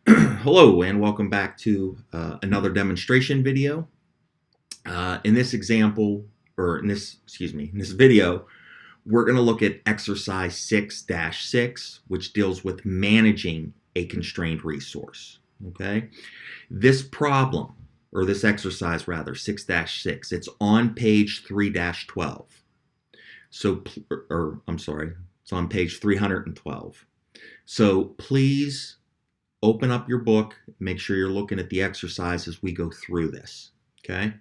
Hello and welcome back to another demonstration video. In this example, or in this, excuse me, in this video, we're going to look at exercise 6-6, which deals with managing a constrained resource. Okay, this problem, or this exercise rather, 6-6, it's on page 3-12. So, or I'm sorry, it's on page 312. So please open up your book, make sure you're looking at the exercise as we go through this. Okay,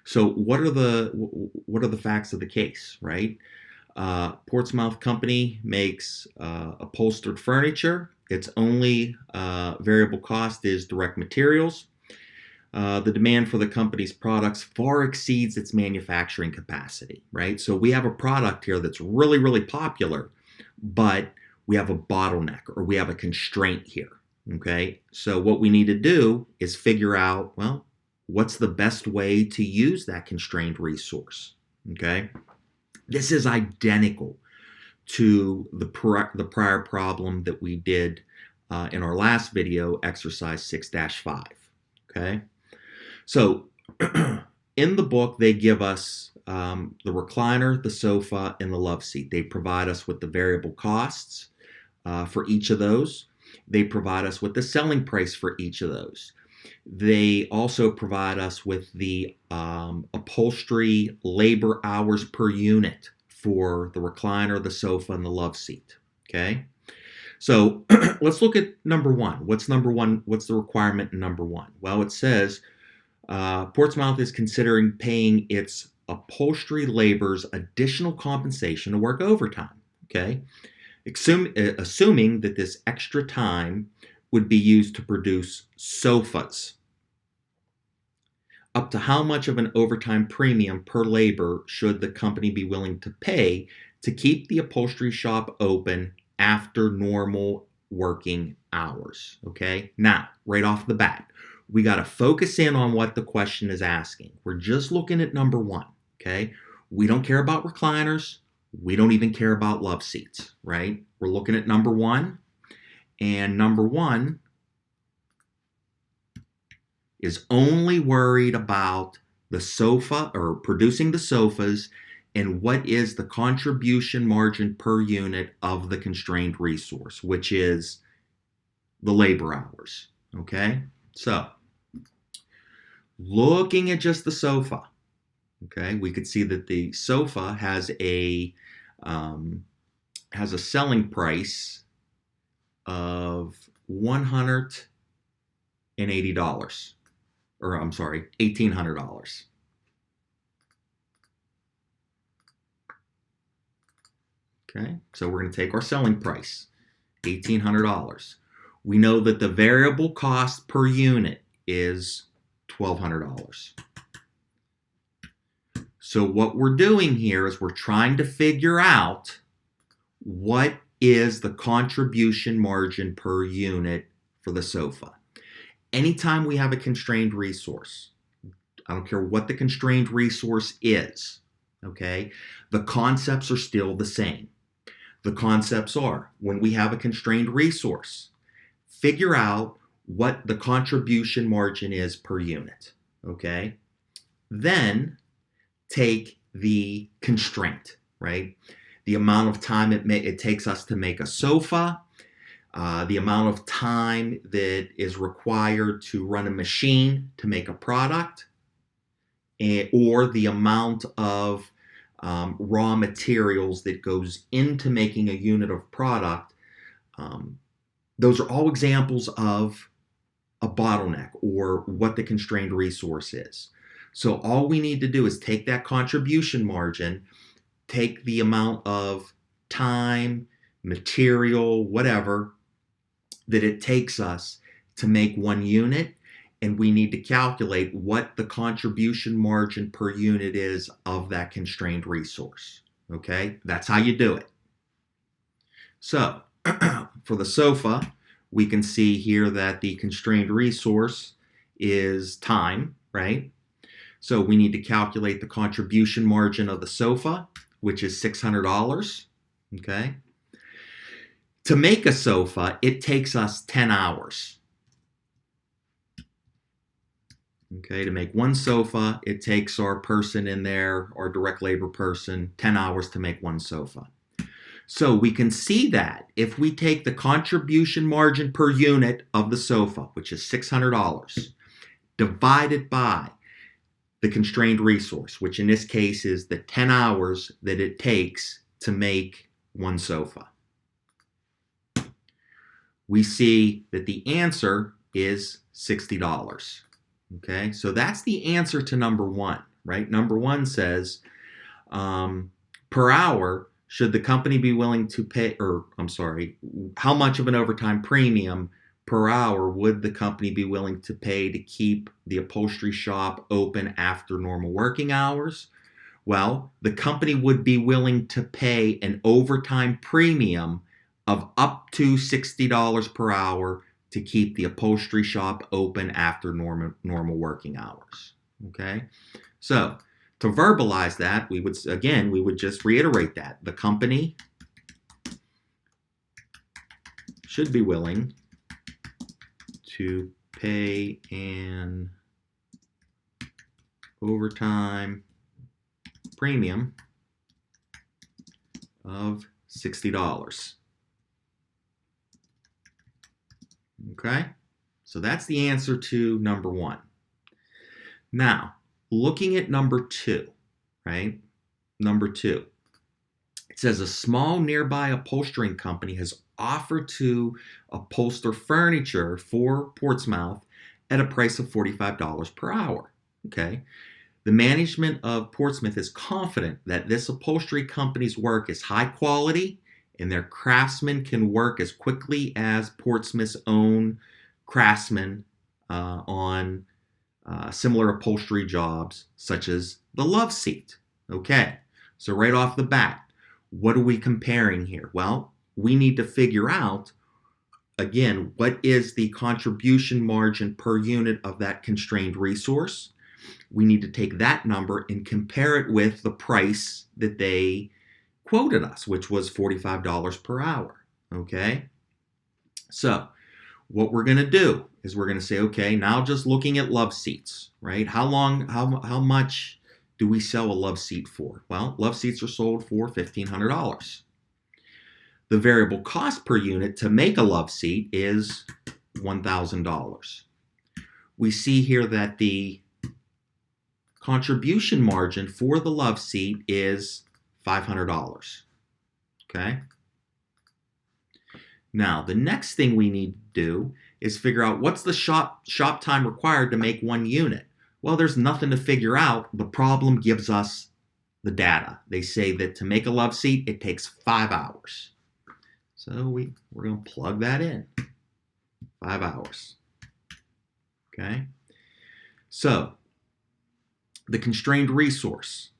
so what are the facts of the case, right? Portsmouth Company makes upholstered furniture. Its only variable cost is direct materials. The demand for the company's products far exceeds its manufacturing capacity, right? So we have a product here that's really, really popular, but we have a bottleneck or we have a constraint here. Okay, so what we need to do is figure out, well, what's the best way to use that constrained resource? Okay, this is identical to the prior problem that we did in our last video, exercise 6-5. Okay, so in the book, they give us the recliner, the sofa, and the love seat. They provide us with the variable costs for each of those. They provide us with the selling price for each of those. They also provide us with the upholstery labor hours per unit for the recliner, the sofa, and the love seat. Okay, so let's look at number one. What's number one? What's the requirement in number one? Well, it says Portsmouth is considering paying its upholstery laborers additional compensation to work overtime. Okay, assuming that this extra time would be used to produce sofas. Up to how much of an overtime premium per labor should the company be willing to pay to keep the upholstery shop open after normal working hours? Okay, now, right off the bat, we got to focus in on what the question is asking. We're just looking at number one. Okay, we don't care about recliners. We don't even care about love seats, right? We're looking at number one, and number one is only worried about the sofa or producing the sofas and what is the contribution margin per unit of the constrained resource, which is the labor hours, okay? So, looking at just the sofa, okay, we could see that the sofa has a selling price of $180, or I'm sorry, $1,800. Okay, so we're going to take our selling price, $1,800. We know that the variable cost per unit is $1,200. So what we're doing here is we're trying to figure out what is the contribution margin per unit for the sofa. Anytime we have a constrained resource, I don't care what the constrained resource is, okay, the concepts are still the same. The concepts are, when we have a constrained resource, figure out what the contribution margin is per unit, okay? Then take the constraint, right? The amount of time it takes us to make a sofa, the amount of time that is required to run a machine to make a product, or the amount of raw materials that goes into making a unit of product. Those are all examples of a bottleneck or what the constrained resource is. So all we need to do is take that contribution margin, take the amount of time, material, whatever, that it takes us to make one unit, and we need to calculate what the contribution margin per unit is of that constrained resource. Okay, that's how you do it. So for the sofa, we can see here that the constrained resource is time, right? So we need to calculate the contribution margin of the sofa, which is $600, okay? To make a sofa, it takes us 10 hours. Okay, to make one sofa, it takes our person in there, our direct labor person, 10 hours to make one sofa. So we can see that if we take the contribution margin per unit of the sofa, which is $600, divided by the constrained resource, which in this case is the 10 hours that it takes to make one sofa, we see that the answer is $60. Okay, so that's the answer to number one, right? Number one says, per hour, should the company be willing to pay, or I'm sorry, how much of an overtime premium per hour would the company be willing to pay to keep the upholstery shop open after normal working hours? Well, the company would be willing to pay an overtime premium of up to $60 per hour to keep the upholstery shop open after normal working hours. Okay, so to verbalize that, we would just reiterate that the company should be willing to pay an overtime premium of $60. Okay, so that's the answer to number one. Now, looking at number two, right? Number two, it says a small nearby upholstering company has offered to upholster furniture for Portsmouth at a price of $45 per hour. Okay, the management of Portsmouth is confident that this upholstery company's work is high quality and their craftsmen can work as quickly as Portsmouth's own craftsmen on similar upholstery jobs, such as the love seat. Okay, so right off the bat, what are we comparing here? Well, we need to figure out, again, what is the contribution margin per unit of that constrained resource? We need to take that number and compare it with the price that they quoted us, which was $45 per hour. Okay, so what we're going to do is we're going to say, okay, now just looking at love seats, right? How much do we sell a love seat for? Well, love seats are sold for $1,500. The variable cost per unit to make a love seat is $1,000. We see here that the contribution margin for the love seat is $500. Okay. Now, the next thing we need to do is figure out what's the shop time required to make one unit. Well, there's nothing to figure out. The problem gives us the data. They say that to make a love seat, it takes 5 hours. So we're going to plug that in. 5 hours. Okay. So the constrained resource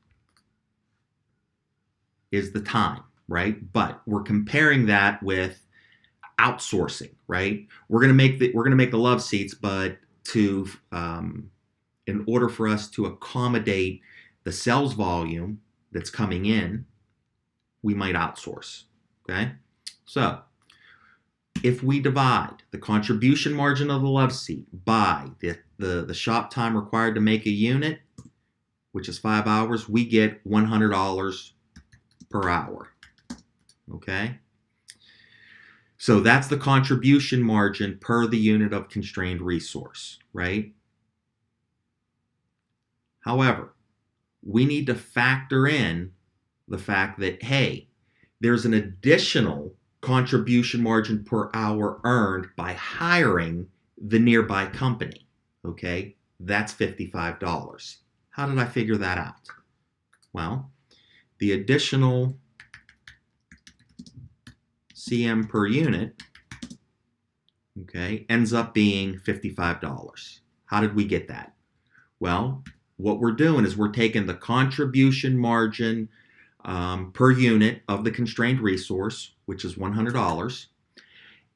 is the time, right? But we're comparing that with outsourcing, right? We're gonna make the love seats, but to in order for us to accommodate the sales volume that's coming in, we might outsource. Okay, so if we divide the contribution margin of the love seat by the shop time required to make a unit, which is 5 hours, we get $100 per hour. Okay, so that's the contribution margin per the unit of constrained resource, right? However, we need to factor in the fact that, hey, there's an additional contribution margin per hour earned by hiring the nearby company. Okay, that's $55. How did I figure that out? Well, the additional CM per unit, okay, ends up being $55. How did we get that? Well, what we're doing is we're taking the contribution margin per unit of the constrained resource, which is $100,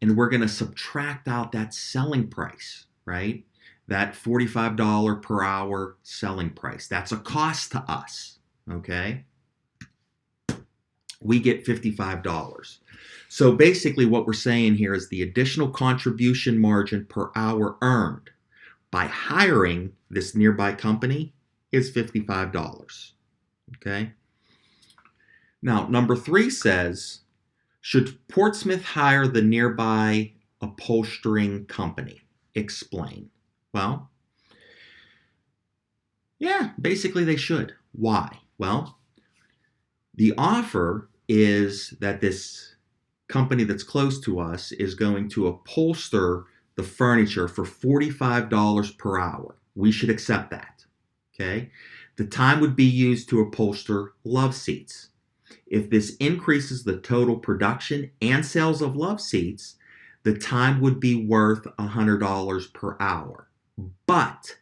and we're going to subtract out that selling price, right? That $45 per hour selling price. That's a cost to us, okay? We get $55. So basically what we're saying here is the additional contribution margin per hour earned by hiring this nearby company is $55. Okay. Now, number 3 says, should Portsmouth hire the nearby upholstering company? Explain. Well, yeah, basically they should. Why? Well, the offer is that this company that's close to us is going to upholster the furniture for $45 per hour. We should accept that. Okay? The time would be used to upholster love seats. If this increases the total production and sales of love seats, the time would be worth $100 per hour. But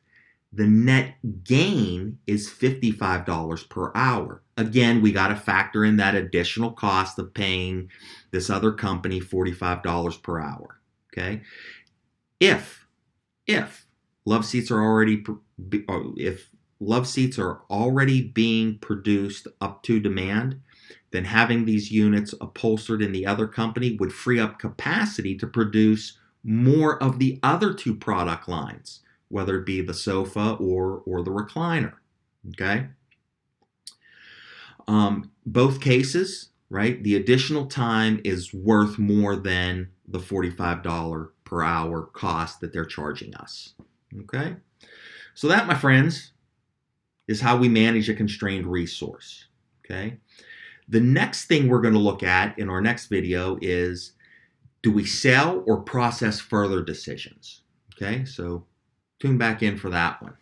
the net gain is $55 per hour. Again, we got to factor in that additional cost of paying this other company $45 per hour. Okay? If love seats are already being produced up to demand, then having these units upholstered in the other company would free up capacity to produce more of the other 2 product lines, whether it be the sofa or the recliner. Okay? Both cases, right, the additional time is worth more than the $45 per hour cost that they're charging us. Okay? So that, my friends, is how we manage a constrained resource. Okay? The next thing we're going to look at in our next video is, do we sell or process further decisions? Okay, so tune back in for that one.